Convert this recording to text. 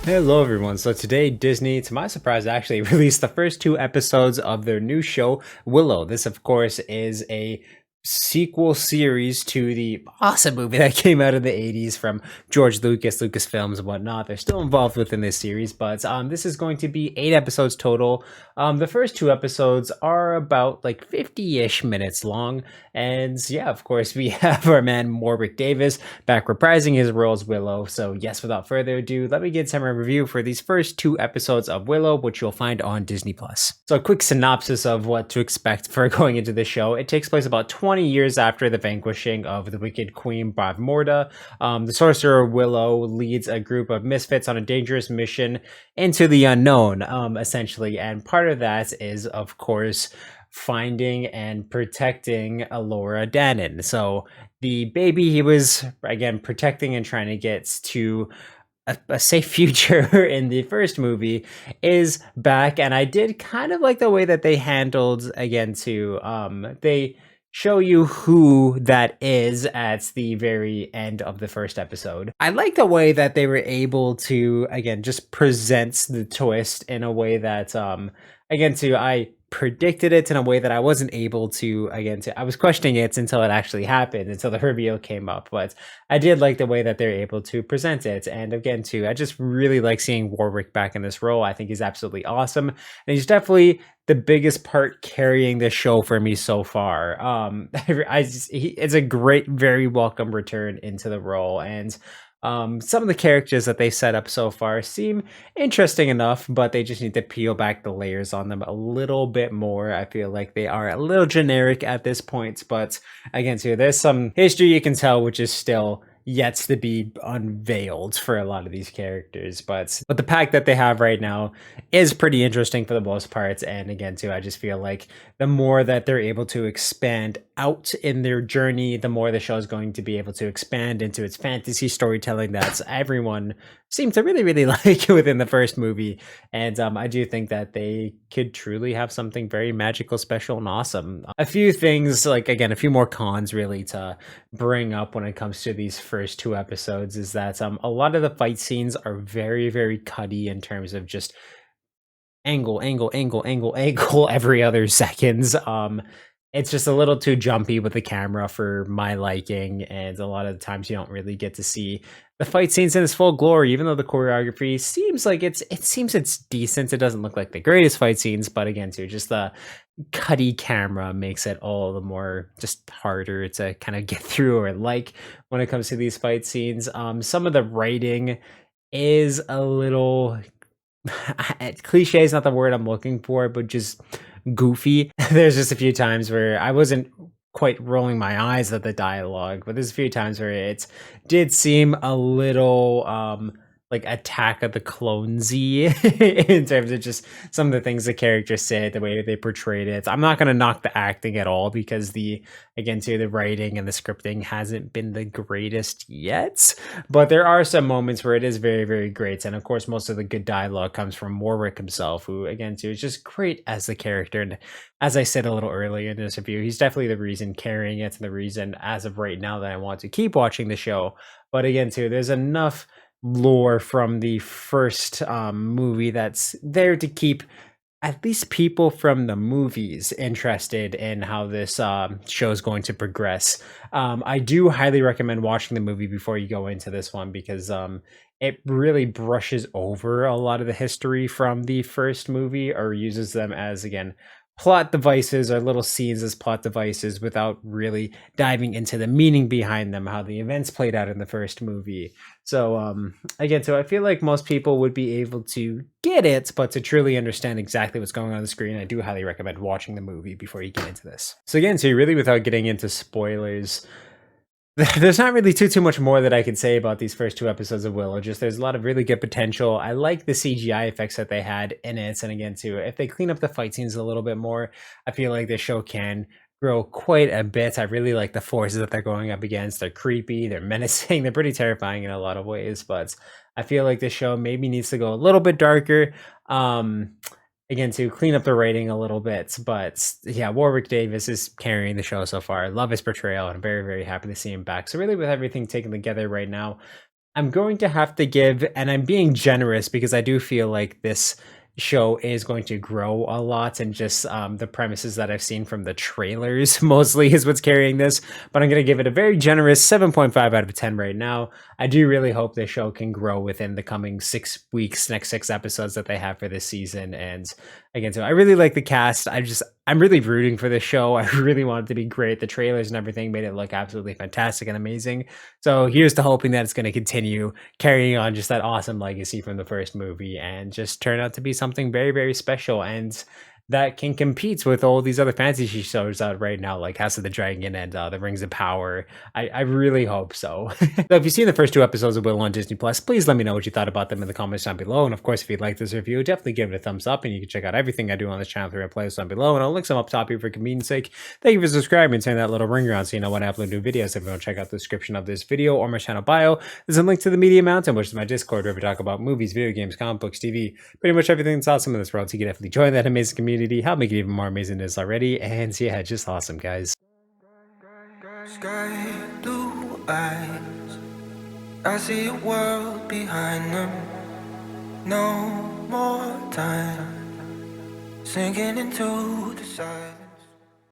Hello everyone. So today Disney, to my surprise, actually released the first two episodes of their new show, Willow. This, of course, is a sequel series to the awesome movie that came out in the 80s from George Lucas, Lucasfilms and whatnot. They're still involved within this series, but this is going to be 8 episodes total. The first 2 episodes are about like 50-ish minutes long. And yeah, of course, we have our man Warwick Davis back reprising his role as Willow. So yes, without further ado, let me get some review for these first 2 episodes of Willow, which you'll find on Disney+. So a quick synopsis of what to expect for going into the show. It takes place about 20 years after the vanquishing of the wicked Queen Bavmorda. The sorcerer Willow leads a group of misfits on a dangerous mission into the unknown, essentially. And part of that is, of course, finding and protecting Alora Dannon. So the baby he was, again, protecting and trying to get to a safe future in the first movie is back. And I did kind of like the way that they handled, again, they show you who that is at the very end of the first episode. I like the way that they were able to, again, just present the twist in a way that, I predicted it in a way that I wasn't able to, I was questioning it until it actually happened, until the reveal came up. But I did like the way that they're able to present it. And again, I just really like seeing Warwick back in this role. I think he's absolutely awesome. And he's definitely the biggest part carrying this show for me so far. It's a great, very welcome return into the role. And some of the characters that they set up so far seem interesting enough, but they just need to peel back the layers on them a little bit more. I feel like they are a little generic at this point, but again, there's some history you can tell, which is still yet to be unveiled for a lot of these characters. But the pack that they have right now is pretty interesting for the most part. And again, I just feel like the more that they're able to expand out in their journey, the more the show is going to be able to expand into its fantasy storytelling that everyone seemed to really, really like within the first movie. And I do think that they could truly have something very magical, special, and awesome. A few things, a few more cons really to bring up when it comes to these first 2 episodes is that a lot of the fight scenes are very, very cutty in terms of just angle every other seconds. It's just a little too jumpy with the camera for my liking, and a lot of the times you don't really get to see the fight scenes in its full glory, even though the choreography seems like it's decent. It doesn't look like the greatest fight scenes, but again, just the cutty camera makes it all the more just harder to kind of get through or like when it comes to these fight scenes. Some of the writing is a little cliche is not the word I'm looking for, but just goofy. There's just a few times where I wasn't quite rolling my eyes at the dialogue, but there's a few times where it did seem a little like Attack of the Clonesy in terms of just some of the things the characters said, the way they portrayed it. I'm not going to knock the acting at all because the writing and the scripting hasn't been the greatest yet, but there are some moments where it is very, very great. And of course, most of the good dialogue comes from Warwick himself, who is just great as the character. And as I said a little earlier in this review, he's definitely the reason carrying it and the reason as of right now that I want to keep watching the show. But again, there's enough lore from the first movie that's there to keep at least people from the movies interested in how this show is going to progress. I do highly recommend watching the movie before you go into this one because it really brushes over a lot of the history from the first movie or uses them as, again, plot devices or little scenes as plot devices without really diving into the meaning behind them, how the events played out in the first movie. So I feel like most people would be able to get it, but to truly understand exactly what's going on the screen, I do highly recommend watching the movie before you get into this. So again, really without getting into spoilers, there's not really too much more that I could say about these first 2 episodes of Willow. Just there's a lot of really good potential. I like the CGI effects that they had in it. And again, if they clean up the fight scenes a little bit more, I feel like the show can grow quite a bit. I really like the forces that they're going up against. They're creepy, they're menacing, they're pretty terrifying in a lot of ways. But I feel like the show maybe needs to go a little bit darker. again to clean up the rating a little bit. But yeah, Warwick Davis is carrying the show so far. I love his portrayal, and I'm very, very happy to see him back. So really, with everything taken together right now, I'm going to have to give, and I'm being generous because I do feel like this show is going to grow a lot, and just the premises that I've seen from the trailers mostly is what's carrying this. But I'm going to give it a very generous 7.5 out of 10 right now. I do really hope the show can grow within the coming 6 weeks, next 6 episodes that they have for this season. And again, so I really like the cast. I'm really rooting for this show. I really want it to be great. The trailers and everything made it look absolutely fantastic and amazing. So here's to hoping that it's going to continue carrying on just that awesome legacy from the first movie and just turn out to be something very, very special, and that can compete with all these other fantasy shows out right now, like House of the Dragon and the Rings of Power. I really hope so. So if you've seen the first 2 episodes of Willow on Disney Plus, please let me know what you thought about them in the comments down below. And of course, if you'd like this review, definitely give it a thumbs up, and you can check out everything I do on this channel through a playlist down below, and I'll link some up top here for convenience sake. Thank you for subscribing and turning that little ring around so you know when I upload new videos. If you want to check out the description of this video or my channel bio, there's a link to the Media Mountain, which is my Discord where we talk about movies, video games, comic books, TV, pretty much everything that's awesome in this world. So you can definitely join that amazing community, help make it even more amazing than it is already. And yeah, just awesome, guys. Sky blue eyes, I see a world behind them. No more time sinking into the side.